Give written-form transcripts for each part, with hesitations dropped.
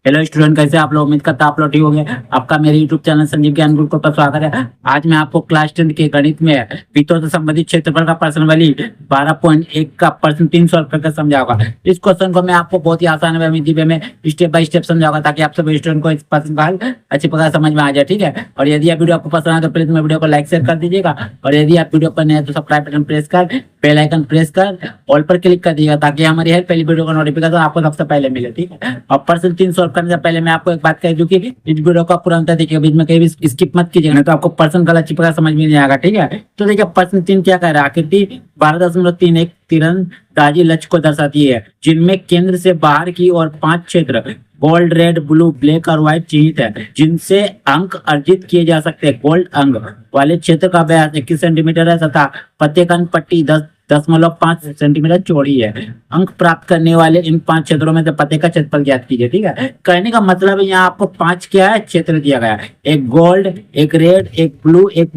Hello student, कैसे आप लोग? उम्मीद करता आप लोग ठीक होंगे। आपका मेरे यूट्यूब चैनल संजीव ज्ञान गुरुकुल पर स्वागत है। आज मैं आपको क्लास 10 के गणित में वित्तों से संबंधित क्षेत्रफल का प्रश्न वाली 12.1 का प्रश्न 3 सॉल्व करके समझाऊंगा। इस क्वेश्चन को मैं आपको बहुत ही आसान वे में स्टेप बाय स्टेप समझाऊंगा, ताकि आप सब स्टूडेंट को इस प्रश्न का हल अच्छी प्रकार समझ में आ जाए। ठीक है, और यदि आप वीडियो आपको पसंद आए तो प्लीज वीडियो को लाइक शेयर कर दीजिएगा, और यदि आप वीडियो पर नए हैं तो सब्सक्राइब बटन प्रेस कर बेल आइकन प्रेस कर ऑल पर क्लिक कर दीजिएगा, ताकि हमारी हर पहली वीडियो का नोटिफिकेशन आपको सबसे पहले मिले। ठीक है, और प्रश्न 3 सॉल्व करने से पहले मैं आपको एक बात कह दूं कि इस वीडियो को पूरा अंत देखिए, बीच में कहीं भी स्किप मत कीजिएगा, नहीं तो आपको प्रश्न गलत अच्छी प्रकार समझ में नहीं आएगा। ठीक है, तो देखिए प्रश्न 3 क्या कह रहा है। आकृति 12.31 तीरंदाजी लक्ष्य को दर्शाती है, जिनमें केंद्र से बाहर की ओर 5 क्षेत्र गोल्ड, रेड, ब्लू, ब्लैक और व्हाइट चिन्हित है, जिनसे अंक अर्जित किए जा सकते हैं। गोल्ड अंक वाले क्षेत्र का व्यास 21 सेंटीमीटर है तथा प्रत्येक पट्टी 10.5 सेंटीमीटर चौड़ी है। अंक प्राप्त करने वाले इन 5 क्षेत्रों में से प्रत्येक का क्षेत्रफल ज्ञात कीजिए। ठीक है, कहने का मतलब है यहाँ आपको 5 क्या है क्षेत्र दिया गया है, एक गोल्ड, एक रेड, एक ब्लू, एक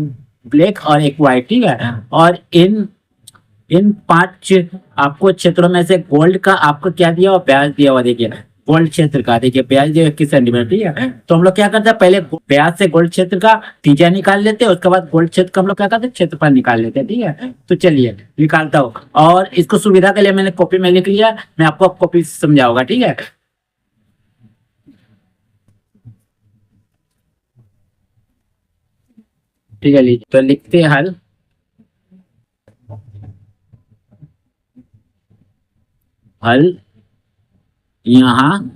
ब्लैक और एक व्हाइट। ठीक है, और इन 5 आपको क्षेत्रों में से गोल्ड का आपको क्या दिया हुआ, ब्याज दिया हुआ। देखिए गोल्ड क्षेत्र का देखिए ब्याज दिया 21 सेंटीमीटर। ठीक है, तो हम लोग क्या करते हैं, पहले ब्याज से गोल्ड क्षेत्र का त्रिज्या निकाल लेते हैं, उसके बाद गोल्ड क्षेत्र का हम लोग क्या करते हैं, क्षेत्रफल निकाल लेते हैं। ठीक है, तो चलिए निकालता हूँ, और इसको सुविधा के लिए मैंने कॉपी में लिख लिया, मैं आपको कॉपी से समझाऊंगा। ठीक है, ठीक है, लीजिए तो लिखते हैं हल। हल यहाँ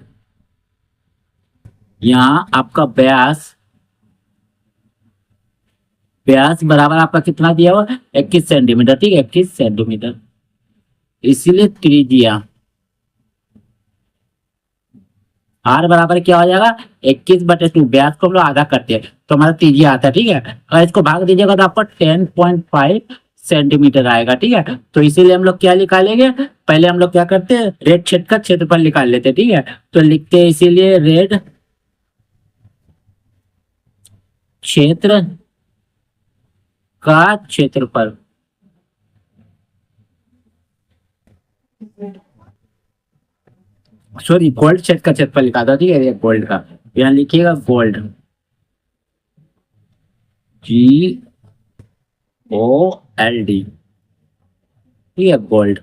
आपका ब्यास बराबर आपका कितना दिया हुआ, 21 सेंटीमीटर। ठीक है, 21 सेंटीमीटर, इसीलिए त्रिज्या आर बराबर क्या हो जाएगा, 21/2। ब्यास को हम लोग आधा करते हैं तो हमारा त्रिज्या आता है। ठीक है, अगर इसको भाग दीजिएगा तो आपको 10.5 सेंटीमीटर आएगा। ठीक है, तो इसीलिए हम लोग क्या निकालेंगे, पहले हम लोग क्या करते हैं, रेड क्षेत्र का क्षेत्रफल निकाल लेते हैं। ठीक है, तो लिखते हैं इसीलिए रेड क्षेत्र का क्षेत्रफल। सॉरी, गोल्ड क्षेत्र का क्षेत्रफल लिखा था। ठीक है, गोल्ड का यहाँ लिखिएगा गोल्ड, GOLD। ठीक है, गोल्ड।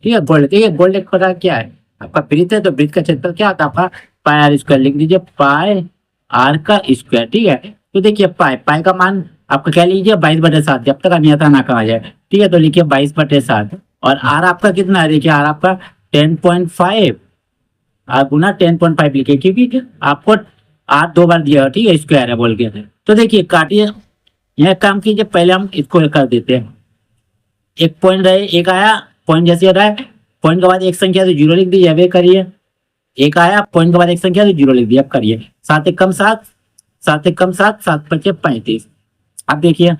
ठीक है, गोल्ड। ठीक है, गोल्ड एक प्रकार क्या है, आपका वृत्त है तो वृत्त का क्षेत्रफल क्या होता है आपका, पाई आर स्क्वायर। लिख दीजिए पाई आर का स्क्वायर। ठीक है, तो देखिए पाई का मान आपका क्या लीजिए 22/7, जब तक अन्यथा ना कहा जाए। ठीक है, तो लिखिए 22/7, और आर आपका कितना है, देखिए आर आपका 10.5, आप गुना 10.5 लिखिए, क्योंकि आपको आर 2 बार दिया है। ठीक है, स्क्वायर है बोल के, तो देखिए काटिए, यह काम कीजिए, पहले हम इसको कर देते हैं। एक पॉइंट रहे, एक आया, पॉइंट जैसे रहा है, पॉइंट के बाद एक संख्या तो जीरो लिख दीजिए, अब करिए। एक आया, पॉइंट के बाद एक संख्या तो जीरो लिख दिया, अब करिए। 7 एक कम 7, 7 एक कम 7, 7 5 35। अब देखिए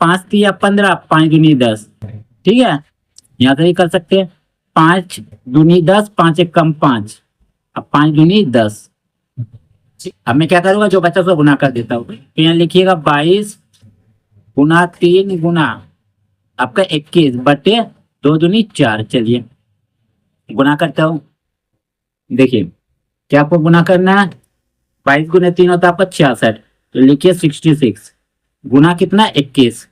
5 3 15, 5 दूनी 10। ठीक है, यहाँ से भी कर सकते हैं, 5 दूनी 10, 5 एक कम 5, अब 5 दूनी 10। अब मैं क्या करूंगा, जो बच्चा उसको गुना कर देता हूँ, तो यहाँ लिखिएगा 22 गुना 3 गुना आपका 21/2 दूनी 4। चलिए गुना करता हूँ, देखिए क्या आपको गुना करना है, 22 गुना 3 होता है आपका 66, तो लिखिए 66 गुना कितना 21,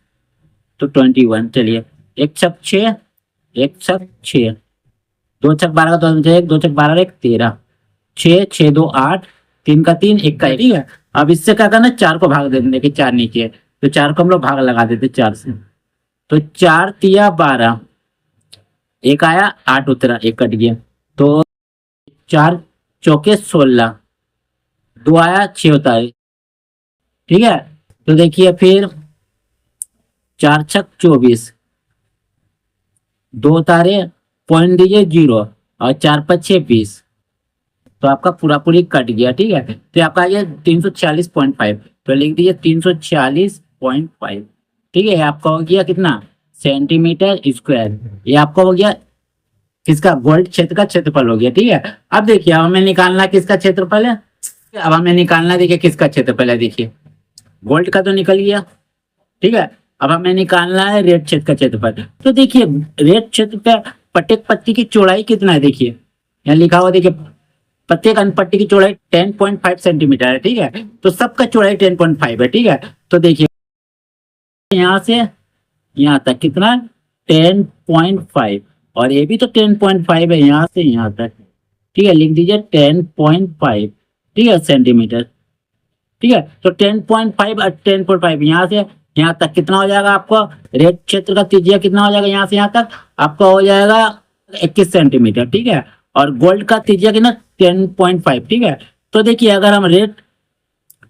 तो 21। चलिए 1 छक 6, 1 छक 6, 2 छक 12 का 2 1, 2 छक 12 1 13, 6 6 2 8, 3 का 3 1 का 1। ठीक है, अब इससे क्या करना, 4 को भाग दे देंगे कि 4 नीचे है, तो 4 को हम लोग भाग लगा देते 4 से, तो 4 तिया 12, एक आया 8 उतरा, एक कट गया, तो 4 चौके 16, 2 आया 6 होता है। ठीक है, तो देखिए फिर 4 छक 24, 2 तारे पॉइंट दीजिए 0, और 4 5 6 20, तो आपका पूरा पूरी कट गया। ठीक है, तो आपका आ गया 346.5, तो लिख दीजिए 346.5। ठीक है, आपका हो गया कितना, सेंटीमीटर स्क्वायर। ये आपका हो गया किसका, गोल्ड क्षेत्र का क्षेत्रफल हो गया। ठीक है, अब देखिए अब हमें निकालना किसका क्षेत्रफल है, अब हमें निकालना देखिए किसका क्षेत्रफल है, देखिए गोल्ड का तो निकल गया। ठीक है, अब हमें निकालना है रेड क्षेत्र का क्षेत्रफल। तो देखिए रेड क्षेत्र पे प्रत्येक पत्ती की चौड़ाई कितना है, देखिए यहाँ लिखा हुआ, देखिए प्रत्येक अनुपट्टी की चौड़ाई 10.5 सेंटीमीटर है, ठीक है। तो सबका चौड़ाई 10.5 है, ठीक है। तो देखिए यहाँ से यहाँ तक कितना 10.5, और ये भी तो 10.5 है यहाँ से यहाँ तक, ठीक है। लिख दीजिए 10.5, ठीक है, सेंटीमीटर, ठीक है। तो 10.5 और 10.5 यहाँ से यहाँ तक कितना हो जाएगा आपको, रेड क्षेत्र का त्रिज्या कितना हो जाएगा यहाँ से यहाँ तक आपका हो जाएगा 21 सेंटीमीटर, ठीक है। और गोल्ड का त्रिज्या कितना 10.5, ठीक है। तो देखिए अगर हम रेड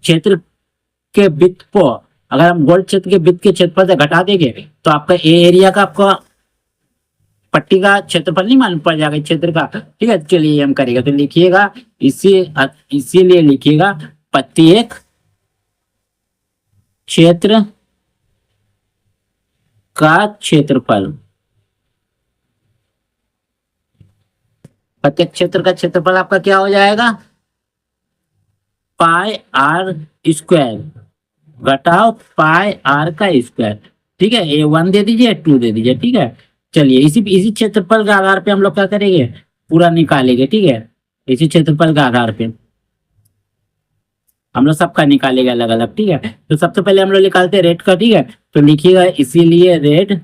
क्षेत्र के वृत्त को अगर हम गोल्ड क्षेत्र के वृत्त के क्षेत्रफल से घटा देंगे तो आपका एरिया का आपका पट्टी का क्षेत्रफल नहीं मालूम पड़ जाएगा क्षेत्र का, ठीक है। चलिए हम करेगा, तो लिखिएगा इसीलिए लिखिएगा प्रत्येक क्षेत्र का क्षेत्रफल, प्रत्येक क्षेत्र का क्षेत्रफल आपका क्या हो जाएगा पाई आर स्क्वायर घटाओ पाई आर का स्क्वायर, ठीक है। ए 1 दे दीजिए 2 दे दीजिए, ठीक है। चलिए इसी क्षेत्रफल के आधार पे हम लोग क्या करेंगे पूरा निकालेंगे, ठीक है। इसी क्षेत्रफल के आधार पे हम लोग सबका निकालेंगे अलग अलग, ठीक है। तो सबसे पहले हम लोग निकालते हैं रेड का, ठीक है। तो लिखिएगा इसीलिए रेड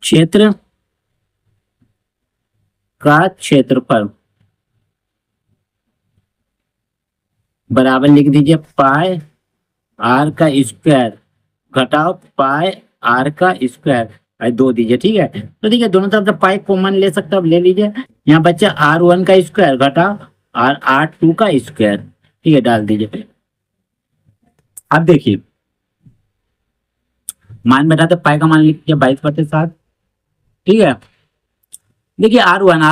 क्षेत्र का क्षेत्रफल बराबर लिख दीजिए पाई आर का स्क्वायर घटाओ पाई आर का स्क्वायर 2 दीजिए, ठीक है। तो देखिए दोनों तरफ से पाई कॉमन ले सकते हो, ले लीजिए। यहाँ बच्चा R1 का स्क्वायर घटाओ R2 का स्क्वायर, ठीक है, डाल दीजिए। अब देखिए मान बैठाते पाई का मान लिखिए 22/7, ठीक है। देखिए R1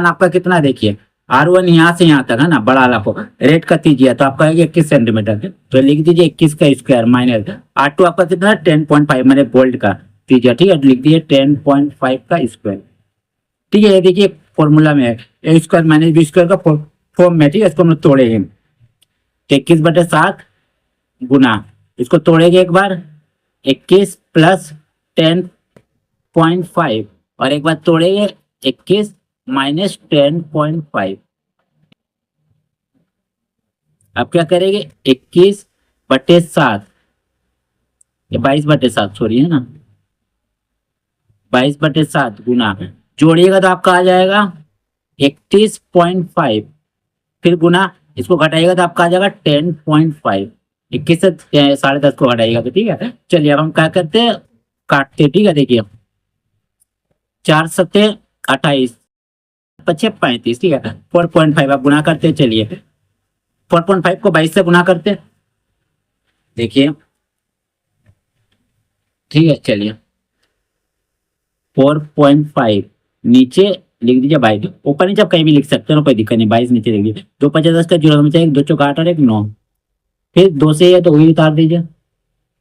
आपका कितना है, देखिए R1 यहाँ से यहाँ तक है ना, बड़ा वाला को रेड का तीजिए तो आपका 21 सेंटीमीटर, तो लिख दीजिए 21 का स्क्वायर माइनस R2 आपका कितना है 10.5 मैंने गोल्ड का तीजिए, ठीक है। तो लिख दीजिए 10.5 का स्क्वायर, ठीक है। ये देखिए फॉर्मूला में है ए स्क्वायर माइनस बी स्क्वायर का फॉर्म में, ठीक है। इसको हम लोग तोड़ेंगे 21/7 गुना, इसको तोड़ेंगे एक बार 21 प्लस 10.5 और एक बार तोड़ेंगे 21 माइनस 10.5। अब क्या करेंगे 21/7, ये 22/7 सॉरी है ना, 22/7 गुना जोड़िएगा तो आपका आ जाएगा 31.5, फिर गुना इसको घटाइएगा तो आपका आ जाएगा 10.5। 21 से 10.5 को घटाइएगा तो, ठीक है। चलिए अब हम क्या करते हैं काटते, ठीक है। देखिए 4 सत्ते 28 25 35, ठीक है। 4.5 आप गुना करते, चलिए 4.5 को 22 से गुना करते, देखिए, ठीक है। चलिए 4.5 नीचे लिख दीजिए 22, ऊपर नीचे आप कहीं भी लिख सकते हो, कोई दिक्कत नहीं। 22 नीचे लिख दीजिए, 2 5 10 का 0 में चाहिए 2 चौका 8 और 1 9, फिर 2 से है तो वही उतार दीजिए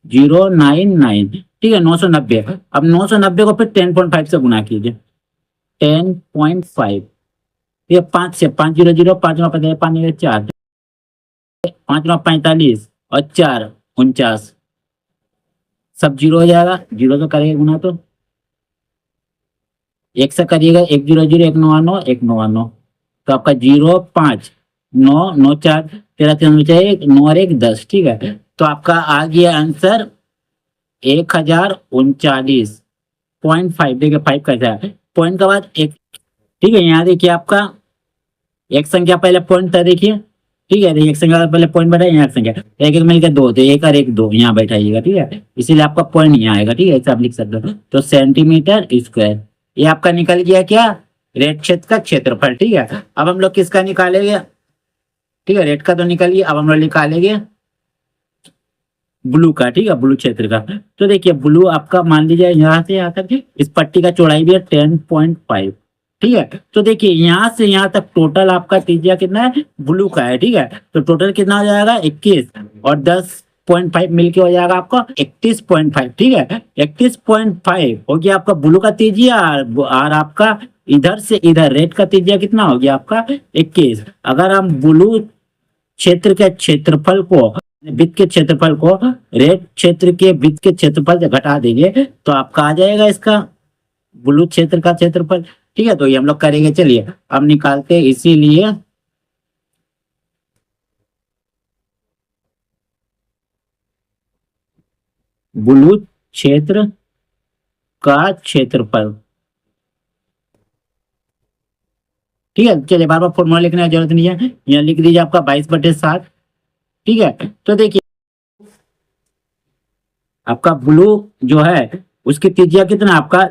099, ठीक है। 990, अब 990 को फिर 10.5 से गुना कीजिए 10.5, ये 5 से 5 0 0 5 9 5 5 4 5 9 45 और 4 49, सब 0 हो जाएगा। 0 से करेंगे गुना तो 1 से करिएगा 1 0 0 1 9 9 1 9 9, तो आपका 0 5 9 9 4 13 3 1 9 और 1 10, ठीक है। तो आपका आ गया आंसर 1039.5, देखिए 5 कैसा है पॉइंट के बाद एक, ठीक है। यहाँ देखिए आपका एक संख्या पहले पॉइंट था, देखिए, ठीक है। एक संख्या पहले पॉइंट बैठा, यहाँ संख्या एक एक मिलकर 2 तो 1 और 1 2 यहाँ बैठाइएगा, ठीक है। इसीलिए आपका पॉइंट यहाँ आएगा, ठीक है, ऐसे आप लिख सकते हो। तो सेंटीमीटर स्क्वायर ये आपका निकल गया क्या रेड क्षेत्र का क्षेत्रफल, ठीक है। अब हम लोग किसका निकालेंगे, ठीक है, रेड का तो निकल गया, अब हम लोग निकालेंगे ब्लू का, ठीक है, ब्लू क्षेत्र का। तो देखिए ब्लू आपका मान लीजिए यहाँ से यहाँ तक इस पट्टी का चौड़ाई भी है 10.5, ठीक है। तो देखिए यहाँ से यहाँ तक टोटल आपका त्रिज्या कितना है ब्लू का है, ठीक है। तो टोटल कितना हो जाएगा 21 और 10.5 मिलके हो जाएगा आपका 31.5, ठीक है। 31.5 हो गया आपका ब्लू का त्रिज्या, और आपका इधर से इधर रेड का त्रिज्या कितना हो गया आपका 21। अगर हम ब्लू क्षेत्र के क्षेत्रफल को वृत्त के क्षेत्रफल को रेड क्षेत्र के वृत्त के क्षेत्रफल से घटा देंगे तो आपका आ जाएगा इसका बुलू क्षेत्र का क्षेत्रफल, ठीक है। तो ये हम लोग करेंगे, चलिए अब निकालते हैं। इसीलिए बुलू क्षेत्र का क्षेत्रफल, ठीक है। चलिए बार बार फॉर्मूला लिखने की जरूरत नहीं है, यहाँ लिख दीजिए आपका 22/7, ठीक है। तो देखिए आपका ब्लू जो है उसकी त्रिज्या कितना, आपका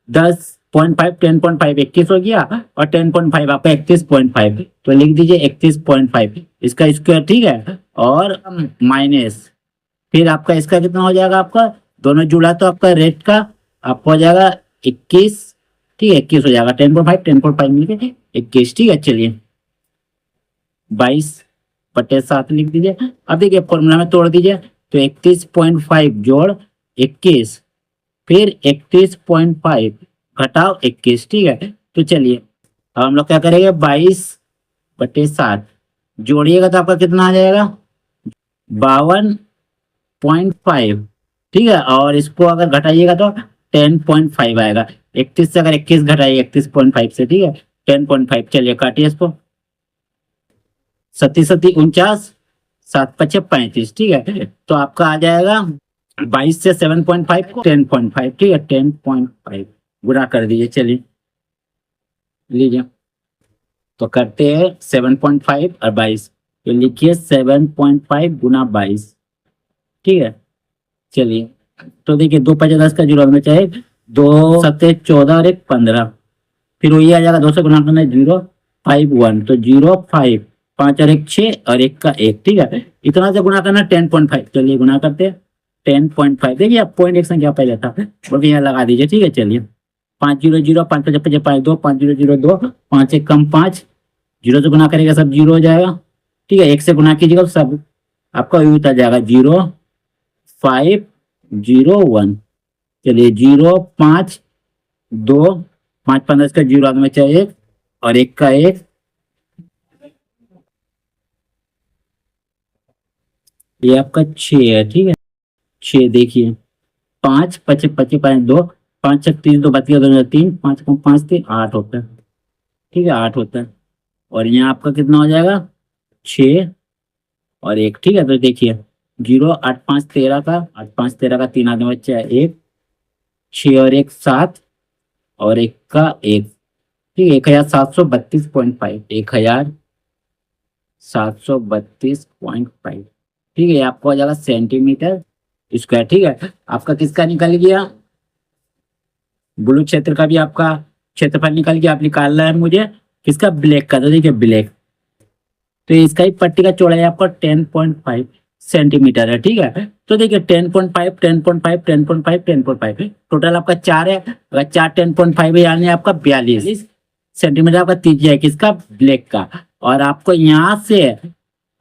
10.5, 10.5 21 हो गया, और 10.5 आपका 31.5, तो लिख दीजिए 31.5 इसका स्क्वायर, ठीक है। और माइनस फिर आपका इसका कितना हो जाएगा, आपका दोनों जुड़ा तो आपका रेट का आपको हो जाएगा 21, ठीक है। 21 हो जाएगा, 10.5 मिलके 21, ठीक है। चलिए 22/7 लिख दीजिए। अब देखिए फॉर्मूला में तोड़ दीजिए, तो 31.5 जोड़ 21, फिर 31.5 घटाओ 21, ठीक है। तो चलिए अब हम लोग क्या करेंगे, 22/7 जोड़िएगा तो आपका कितना आ जाएगा, 52.5, ठीक है। और इसको अगर घटाइएगा तो 10.5 आएगा। 31 से अगर 21 घटाइए 31.5 से, ठीक है, 10.5। चलिए काटिए इसको, 37 49, 7×5 = 35, ठीक है। तो आपका आ जाएगा 22 से 7.5 को 10.5, ठीक है। 10.5 गुणा कर दीजिए, चलिए लीजिए। तो करते हैं 7.5 और 22, तो लिखिए 7.5 गुना 22, ठीक है। चलिए तो देखिए 2×5 = 10 का जीरो में चाहे 2×7 = 14 और 1 = 15, फिर वही आ जाएगा 2 से गुणा करना है 051, तो 0 5, 5 और 1 6 और 1 का 1, ठीक है। इतना से गुणा करना 10.5, चलिए गुणा करते हैं 10.5। देखिए अब पॉइंट एक संख्या पहले था, बल्कि यहाँ लगा दीजिए, ठीक है। चलिए 5 0 0, 5 5 5 5 2, 5 0 0 2, 5 1 कम 5, 0 से गुणा करेगा सब 0 हो जाएगा, ठीक है। 1 से गुणा कीजिएगा तो सब आपका यूं आ जाएगा 0 5 0 1। चलिए 0 5 2, 5 15 का 0 आगे में चाहिए 1 और 1 का 1, ये आपका 6 है, ठीक है। 6 देखिए 5 5 5 5 2, 5 6 3 2 बच गया 2 3, 5 5 3 8 होता है, ठीक है। 8 होता है, और यहाँ आपका कितना हो जाएगा 6 और 1, ठीक है। तो देखिए 0 8 5 13 का 8 5 13 का 3 आगे बच्चा है 1, 6 और 1 7 और 1 का 1, ठीक है। 1732.5, 1732.5, ठीक है। आपको आ जाएगा सेंटीमीटर स्क्वायर, ठीक है। आपका किसका निकल गया, ब्लू क्षेत्र का भी आपका क्षेत्रफल निकल गया। आप निकालना है मुझे किसका, ब्लैक का। तो देखिए ब्लैक, तो इसका ही पट्टी का चौड़ाई आपका 10.5 सेंटीमीटर है, ठीक है। तो देखिए 10.5 10.5 10.5 10.5 टोटल आपका 4 है। अगर 4 10.5 है यानी आपका 42 सेंटीमीटर आपका त्रिज्या है किसका, ब्लैक का। और आपको यहाँ से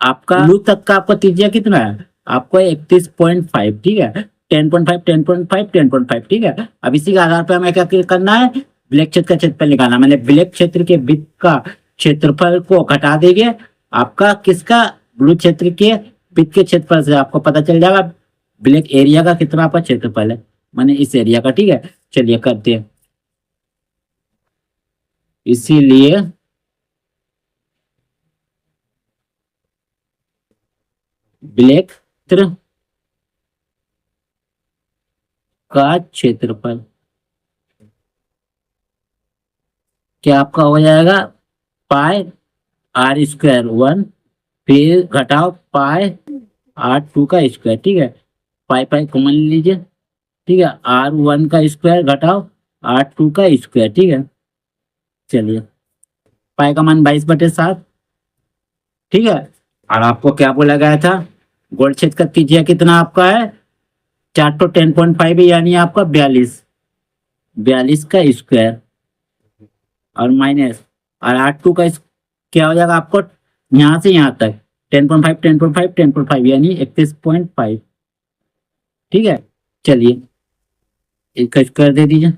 आपका ब्लू तक का आपका त्रिज्या कितना है, आपको 31.5, ठीक है। 10.5 10.5 10.5, ठीक है। अब इसी के आधार पर हमें क्या करना है, ब्लैक क्षेत्र का क्षेत्रफल निकालना। मैंने ब्लैक क्षेत्र के वृत्त का क्षेत्रफल को घटा देंगे आपका किसका, ब्लू क्षेत्र के वृत्त के क्षेत्रफल से आपको पता चल जाएगा ब्लैक एरिया का कितना आपका क्षेत्रफल है, माने इस एरिया का, ठीक है। चलिए करते हैं। इसीलिए ब्लैक क्षेत्र का क्षेत्रफल क्या आपका हो जाएगा, पाई r² 1, फिर घटाओ पाई r² का स्क्वायर, ठीक है। पाई पाई कॉमन लीजिए, ठीक है। r1 का स्क्वायर घटाओ r2 का स्क्वायर, ठीक है। चलिए पाई का मान 22/7, ठीक है। और आपको क्या बोला गया था, गोल क्षेत्र का त्रिज्या कितना आपका है, 4 तो 10.5 है यानी आपका 42 का स्क्वायर, और माइनस और r2 का क्या हो जाएगा आपको यहाँ से यहाँ तक 10.5 10.5 10.5 यानी 31.5, ठीक है। चलिए इसका स्क्वायर दे दीजिए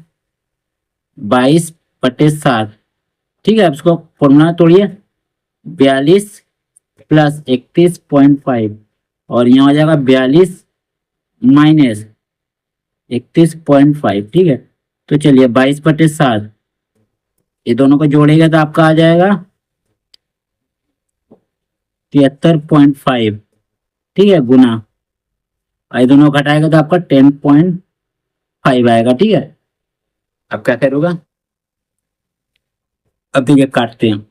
22/7, ठीक है। अब इसको फॉर्मूला तोड़िए 42 + 31.5, और यहाँ हो जाएगा 42 - 31.5, ठीक है। तो चलिए 22/7 ये दोनों को जोड़ेगा तो आपका आ जाएगा 73.5, ठीक है, गुना, और ये दोनों को घटाएगा तो आपका 10.5 आएगा, ठीक है। अब क्या करूँगा, अब देखिए काटते हैं,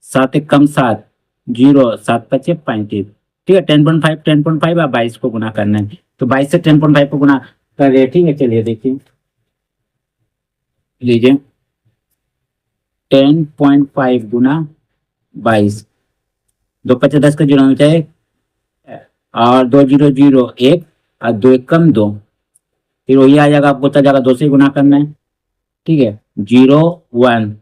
7 × 7 0, 7×5 = 35, ठीक है। 10.5 आप 22 को गुना करना है, तो 22 से 10.5 को गुना कर रहे हैं, ठीक है। चलिए देखिए, लीजिए 10.5 गुना 22, 2×5 = 10 का 0 होना चाहिए, और 2 0 0 1, और 2 1 = 2, फिर वही आ जाएगा, आपको बता जाएगा 2 से गुना करना है, ठीक है। 0 1,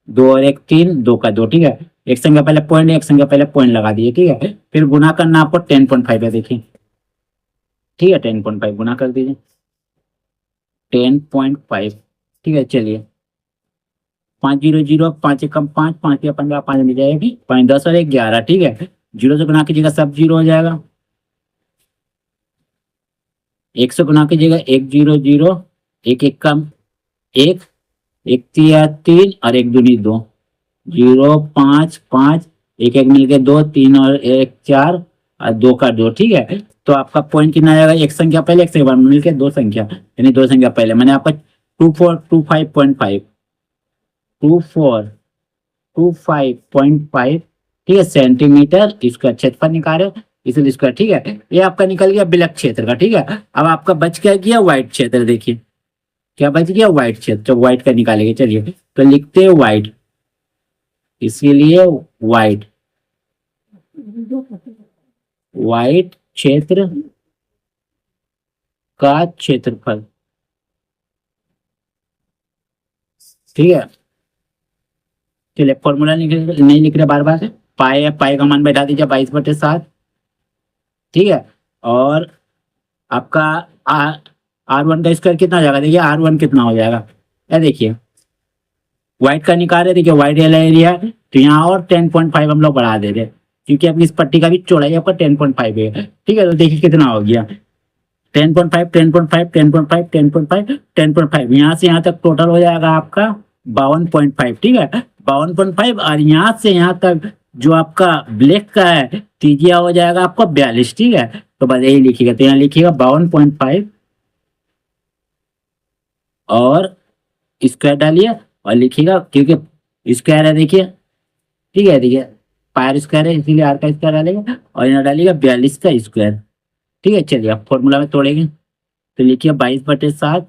2 और 1 3, 2 का 2, ठीक है। एक संख्या पहले पॉइंट, एक संख्या पहले पॉइंट लगा दिए, ठीक है। फिर गुना करना आपको 10.5 है, देखिए, ठीक है। 10.5 गुना कर दीजिए 10.5, ठीक है। चलिए 5 0 0, 5 1 = 5, 5 या 15, 5 मिल जाएगी, 5 10 और 1 11, ठीक है। 0 से गुना कीजिएगा सब 0 हो जाएगा, 1 से गुना कीजिएगा 1 0 0, 1 1 = 1, 1 3 3, और 1 दूनी 2, 0 5 5, 1 1 मिलके 2, 3 और 1 4, और 2 का 2, ठीक है। तो आपका पॉइंट कितना आएगा, एक संख्या पहले एक संख्या मिलके 2 संख्या, यानी 2 संख्या पहले, मैंने आपका 2425.5, 2425.5, ठीक है, सेंटीमीटर इसका क्षेत्रफल निकाले, इसलिए इसका, ठीक है। ये आपका निकल गया बिलक क्षेत्र का, ठीक है। अब आपका बच क्या गया, व्हाइट क्षेत्र, देखिए क्या बच गया, व्हाइट क्षेत्र। तो व्हाइट का निकालेंगे, चलिए तो लिखते हैं व्हाइट, इसीलिए व्हाइट, व्हाइट क्षेत्र का क्षेत्रफल, ठीक है। चलिए फॉर्मूला नहीं लिख रहे बार बार, पाई, पाई का मान बैठा दीजिए 22/7, ठीक है। और आपका R1 का स्क्वायर कितना हो जाएगा, देखिए R1 कितना हो जाएगा, ये देखिए व्हाइट का निकाल रहे, देखिए व्हाइट एरिया है, तो यहाँ और 10.5 हम लोग बढ़ा दे रहे, क्योंकि अपनी इस पट्टी का भी चौड़ाई आपका 10.5 है, ठीक है। तो देखिए कितना हो गया, 10.5 10.5 10.5 10.5 10.5, यहाँ से यहाँ तक टोटल हो जाएगा आपका 52.5, ठीक है। 52.5, और यहाँ से यहाँ तक जो आपका ब्लैक का है त्रिज्या हो जाएगा आपका 42, ठीक है। तो बस यही लिखिएगा, तो यहाँ लिखिएगा 52.5 और स्क्वायर डालिए और लिखिएगा, क्योंकि स्क्वायर है देखिए, ठीक है। देखिए पायर स्क्वायर है, इसीलिए आर का स्क्वायर डालेगा, और यहाँ डालिएगा 42 का स्क्वायर, ठीक है। चलिए आप फॉर्मूला में तोड़ेंगे, तो लिखिए 22/7,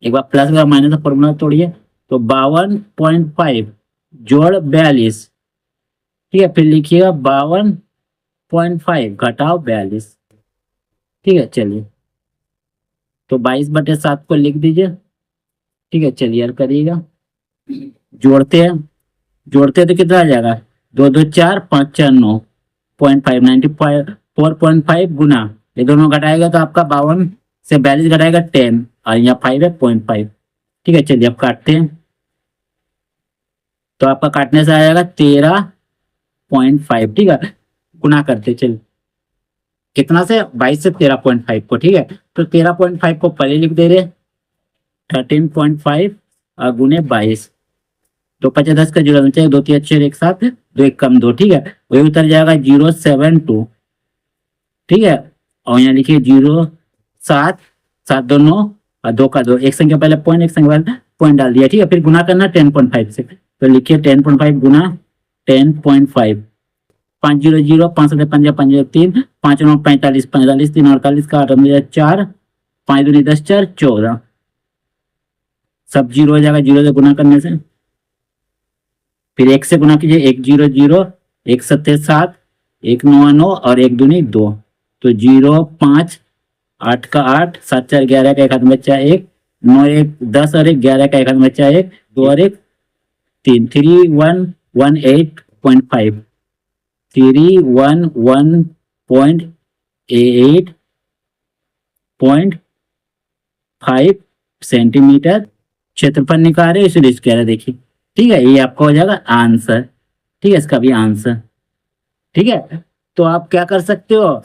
एक बार प्लस का माइनस का फॉर्मूला तोड़िए, तो 52.5 जोड़ 42, ठीक है। फिर लिखिएगा 52.5 घटाओ 42, ठीक है। चलिए तो 22/7 को लिख दीजिए, ठीक है। चलिए यार करिएगा, जोड़ते हैं, जोड़ते हैं तो कितना आ जाएगा, 2 2 4 5 4 9, 0.5 94.5 गुना, ये दोनों घटाएगा तो आपका 52 से 42 घटाएगा 10, और यहाँ 5 है 0.5, ठीक है। चलिए अब काटते हैं, तो आपका काटने से आ जाएगा 13.5, ठीक है। गुना करते चलिए, कितना से, 22 से 13.5 को, ठीक है। तो 13.5 को पहले लिख दे रहे, 13.5 गुने 22, तो 50 10 का 0 होना चाहिए, 2 3 4 1 7, 2 1 = 2, ठीक है। वही उतर जाएगा 072, ठीक है। और यहाँ लिखिए 0 7 7 2 9, और 2 का 2, एक संख्या पहले पॉइंट, एक संख्या पहले पॉइंट डाल दिया, ठीक है। फिर गुना करना 10.5 से, तो लिखिए 10.5 गुना 10.5, 5 0 0, 5 7 5 5 3, 5 9 45, 45 3 48 का 8 4, 5 2 10 4 14, सब 0 हो जाएगा 0 से गुना करने से। फिर 1 से गुना कीजिए, 1 0 0, 1 7 7, 1 9 9, और 1 दूनी 2, तो 0 5 8 का 8, 7 4 11 का 1 हाथ में बचा 1, 9 1 10 और 1 11 का 1 हाथ में बचा 1, 2 और 1 3, 3118.5, 3118.5 सेंटीमीटर क्षेत्रफल निकाले, इसलिए स्क्वायर है, देखिए, ठीक है। ये आपका हो जाएगा आंसर, ठीक है, इसका भी आंसर, ठीक है। तो आप क्या कर सकते हो,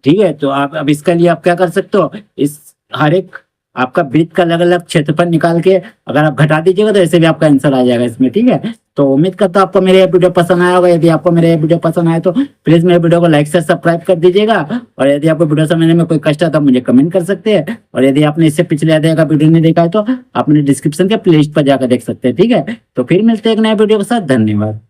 ठीक है, तो आप अब इसके लिए आप क्या कर सकते हो, इस हर एक आपका वृत्त का अलग अलग क्षेत्रफल निकाल के अगर आप घटा दीजिएगा तो ऐसे भी आपका आंसर आ जाएगा इसमें, ठीक है। तो उम्मीद करता हूँ आपको मेरे ये वीडियो पसंद आया होगा। यदि आपको मेरे ये वीडियो पसंद आए तो प्लीज मेरे वीडियो को लाइक से सब्सक्राइब कर दीजिएगा। और यदि आपको वीडियो समझने में कोई कष्ट है तो मुझे कमेंट कर सकते हैं। और यदि आपने इससे पिछले आधे का वीडियो नहीं देखा है तो अपने डिस्क्रिप्शन के प्लेलिस्ट पर जाकर देख सकते हैं, ठीक है। तो फिर मिलते हैं एक नए वीडियो के साथ। धन्यवाद।